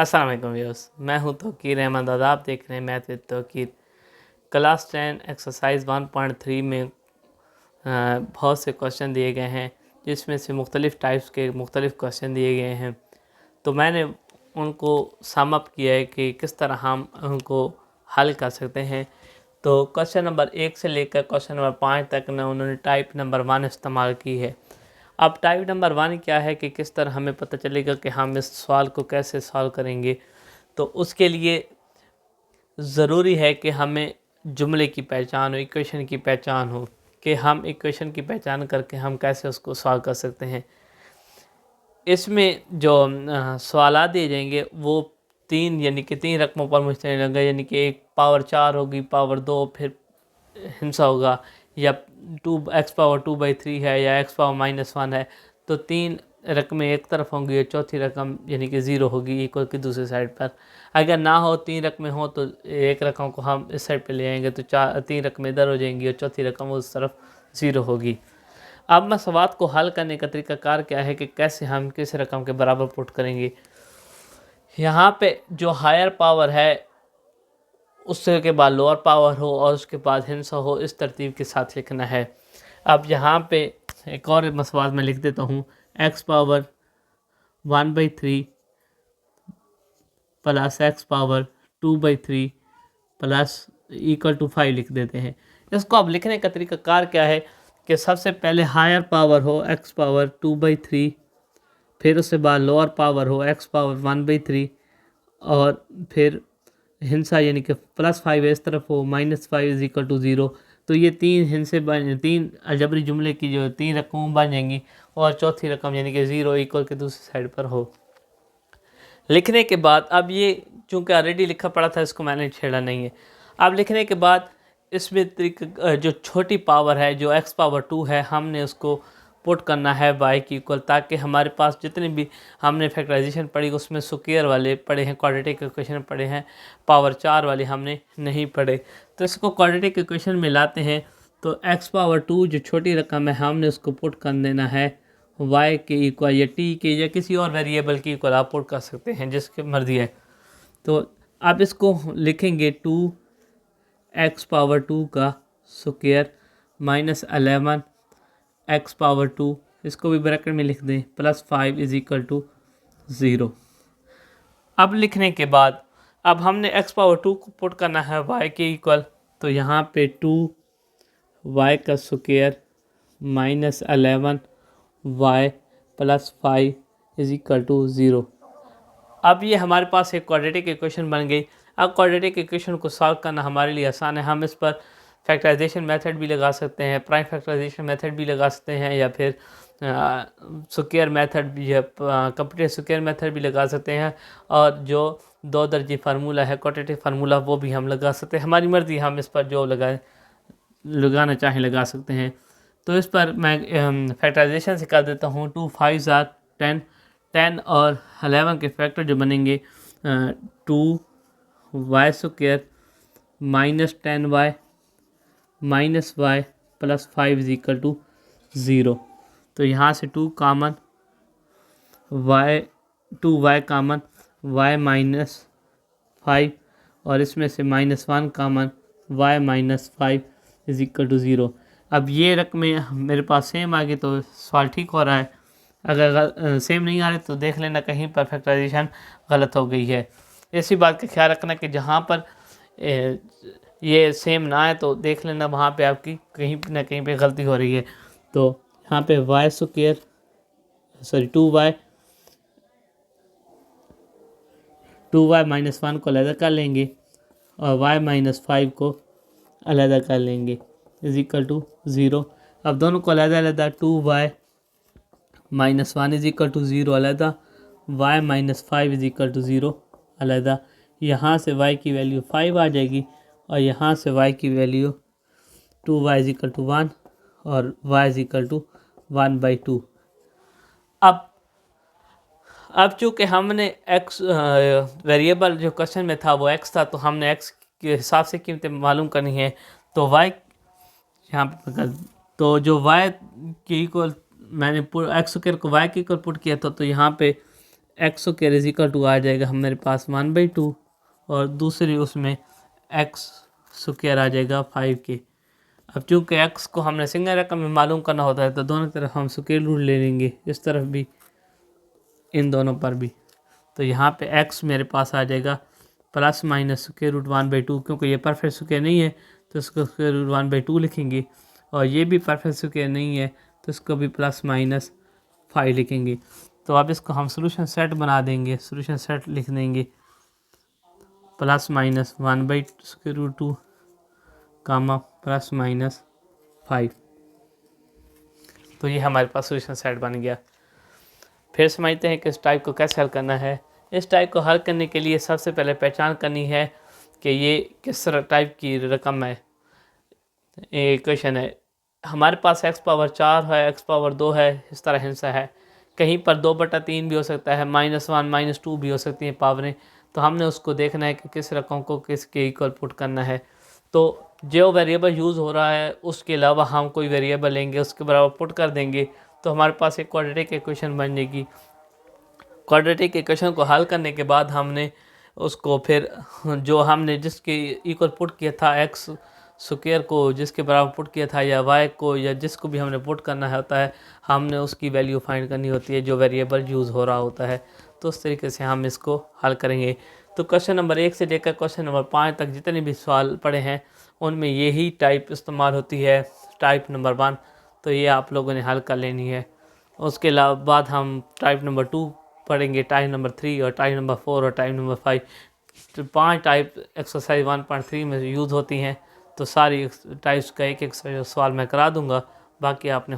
अस्सलाम वालेकुम व्यूअर्स, मैं हूं तौकीर अहमद और आप देख रहे हैं math with Tauqeer. Class 10 exercise 1.3 में बहुत से क्वेश्चन दिए गए हैं, जिसमें से मुख्तलिफ़ टाइप्स के मुख्तलिफ़ क्वेश्चन दिए गए हैं। तो मैंने उनको सम अप किया है कि किस तरह हम उनको हल कर सकते हैं। तो क्वेश्चन नंबर 1 से लेकर क्वेश्चन नंबर 5 तक ने उन्होंने टाइप नंबर 1 इस्तेमाल की है। अब टाइप नंबर 1 क्या है कि किस तरह हमें पता चलेगा कि हम इस सवाल को कैसे सॉल्व करेंगे। तो उसके लिए ज़रूरी है कि हमें जुमले की पहचान हो, इक्वेशन की पहचान हो, कि हम इक्वेशन की पहचान करके हम कैसे उसको सॉल्व कर सकते हैं। इसमें जो सवालात दिए जाएंगे वो 3 यानी कि 3 रकमों पर मुश्तमिल होंगे, यानी कि एक पावर 4 होगी, पावर 2 फिर हिंसा होगा, या 2x⁻2/3 है, या x⁻−1 है। तो 3 रकमें एक तरफ होंगी और चौथी रकम यानी कि 0 होगी इक्वल की दूसरी साइड पर। अगर ना हो 3 रकमें हो तो एक रकम को हम इस साइड पे ले आएंगे तो 3 रकमें इधर हो जाएंगी और चौथी रकम उस तरफ 0 होगी। अब मैं सवाल को हल करने का तरीकाकार क्या है कि कैसे हम किस रकम के बराबर पुट करेंगे। यहाँ पे जो हायर पावर है उसके बाद लोअर पावर हो और उसके बाद हिंसा हो, इस तरतीब के साथ लिखना है। अब यहाँ पे एक और मसवाल में लिख देता हूँ, x⁻1/3 plus x⁻2/3 plus equal to 5 लिख देते हैं। इसको अब लिखने का तरीकाकार क्या है कि सबसे पहले हायर पावर हो x⁻2/3, फिर उसके बाद लोअर पावर हो x⁻1/3 और फिर हिंसा यानी कि +5 इस तरफ हो, -5 = 0। तो ये 3 हिंसे बन 3 अलजबरी जुमले की जो 3 रकम बन जाएंगी और चौथी रकम यानी कि 0 इक्वल के दूसरी साइड पर हो। लिखने के बाद अब ये चूँकि ऑलरेडी लिखा पड़ा था, इसको मैंने छेड़ा नहीं है। अब लिखने के बाद इसमें जो छोटी पावर है जो x⁻2 है, हमने उसको पुट करना है y की इक्वल, ताकि हमारे पास जितने भी हमने फैक्टराइजेशन पढ़ी उसमें स्क्वायर वाले पढ़े हैं, क्वाड्रेटिक इक्वेशन पढ़े हैं, पावर 4 वाले हमने नहीं पढ़े। तो इसको क्वाड्रेटिक इक्वेशन में लाते हैं तो x⁻2 जो छोटी रकम है हमने उसको पुट कर देना है y के इक्वल या t के या किसी और वेरिएबल की इक्वल आप पुट कर सकते हैं जिसकी मर्जी है। तो आप इसको लिखेंगे 2x⁻2 का स्क्वायर -11 x⁻2, इसको भी ब्रैकेट में लिख दें, +5 = 0। अब लिखने के बाद अब हमने x⁻2 को पुट करना है y के इक्वल। तो यहाँ पे 2y का स्क्वायर -11y + 5 = 0। अब ये हमारे पास एक क्वाड्रेटिक इक्वेशन बन गई। अब क्वाड्रेटिक इक्वेशन को सॉल्व करना हमारे लिए आसान है। हम इस पर फैक्टराइजेशन मेथड भी लगा सकते हैं, प्राइम फैक्टराइजेशन मेथड भी लगा सकते हैं, या फिर स्क्वायर मेथड भी है, कंप्यूटर स्क्वायर मेथड भी लगा सकते हैं, और जो 2 दर्जे फार्मूला है क्वाड्रेटिक फार्मूला वो भी हम लगा सकते हैं। हमारी मर्ज़ी, हम इस पर जो लगाना चाहें लगा सकते हैं। तो इस पर मैं फैक्टराइजेशन से कर देता हूँ। 2 5 are 10, 10 और 11 के फैक्टर जो बनेंगे 2y² -10y -y + 5 = 0। तो यहाँ से 2y कॉमन, y -5 और इसमें से -1 कॉमन, y -5 = 0। अब ये रकमें मेरे पास सेम आ गई तो सवाल ठीक हो रहा है। अगर सेम नहीं आ रहे तो देख लेना कहीं पर फैक्टराइजेशन गलत हो गई है। इसी बात का ख्याल रखना कि जहाँ पर ये सेम ना आए तो देख लेना वहाँ पे आपकी कहीं ना कहीं पे गलती हो रही है। तो यहाँ पे 2y -1 को अलग कर लेंगे और y -5 को अलग कर लेंगे = 0। अब दोनों को अलग अलग 2y -1 = 0 अलग, y -5 = 0 अलग। यहाँ से y की वैल्यू 5 आ जाएगी और यहाँ से y की वैल्यू 2y = 1 और y = 1/2। अब चूँकि हमने x वेरिएबल जो क्वेश्चन में था वो x था, तो हमने x के हिसाब से कीमतें मालूम करनी है। तो y यहाँ पे तो जो y के इक्वल मैंने x² को y के इक्वल पुट किया था, तो यहाँ पे X square is equal to आ जाएगा हमारे पास 1/2 और दूसरी उसमें एक्स स्क्वायर आ जाएगा 5k। अब चूँकि एक्स को हमने सिंगल रकम में मालूम करना होता है तो दोनों तरफ हम स्क्वायर रूट ले लेंगे, इस तरफ भी इन दोनों पर भी। तो यहाँ पे एक्स मेरे पास आ जाएगा प्लस माइनस स्क्वायर रूट 1/2, क्योंकि ये परफेक्ट स्क्वायर नहीं है तो इसको स्क्वायर रूट 1/2 लिखेंगे, और ये भी परफेक्ट स्क्वायर नहीं है तो इसको भी प्लस माइनस 5 लिखेंगे। तो अब इसको हम सोल्यूशन सेट बना देंगे, सोल्यूशन सेट लिख देंगे प्लस माइनस 1/√2 कामा प्लस माइनस 5। तो ये हमारे पास सोल्यूशन सेट बन गया। फिर समझते हैं कि इस टाइप को कैसे हल करना है। इस टाइप को हल करने के लिए सबसे पहले पहचान करनी है कि ये किस टाइप की रकम है। ये क्वेश्चन है, हमारे पास x पावर 4 है, x पावर 2 है, इस तरह हिस्सा है। कहीं पर 2/3 भी हो सकता है, -1 -2 भी हो सकती हैं पावरें। तो हमने उसको देखना है कि किस रकम को किसके इक्वल पुट करना है। तो जो वेरिएबल यूज़ हो रहा है उसके अलावा हम कोई वेरिएबल लेंगे, उसके बराबर पुट कर देंगे, तो हमारे पास एक क्वाड्रेटिक इक्वेशन बन जाएगी। क्वाड्रेटिक इक्वेशन को हल करने के बाद हमने उसको फिर जो हमने जिसके इक्वल पुट किया था एक्स स्क्वायर को जिसके बराबर पुट किया था, या वाई को, या जिसको भी हमने पुट करना होता है, हमने उसकी वैल्यू फाइंड करनी होती है जो वेरिएबल यूज़ हो रहा होता है। तो उस तरीके से हम इसको हल करेंगे। तो क्वेश्चन नंबर 1 से लेकर क्वेश्चन नंबर 5 तक जितने भी सवाल पड़े हैं उनमें यही टाइप इस्तेमाल होती है, टाइप नंबर 1। तो ये आप लोगों ने हल कर लेनी है। उसके अलावा बाद हम टाइप नंबर 2 पढ़ेंगे, टाइप नंबर 3 और टाइप नंबर 4 और टाइप नंबर 5। तो 5 टाइप एक्सरसाइज 1.3 में यूज़ होती हैं। तो सारी टाइप्स का एक एक सवाल मैं करा दूंगा, बाकी आपने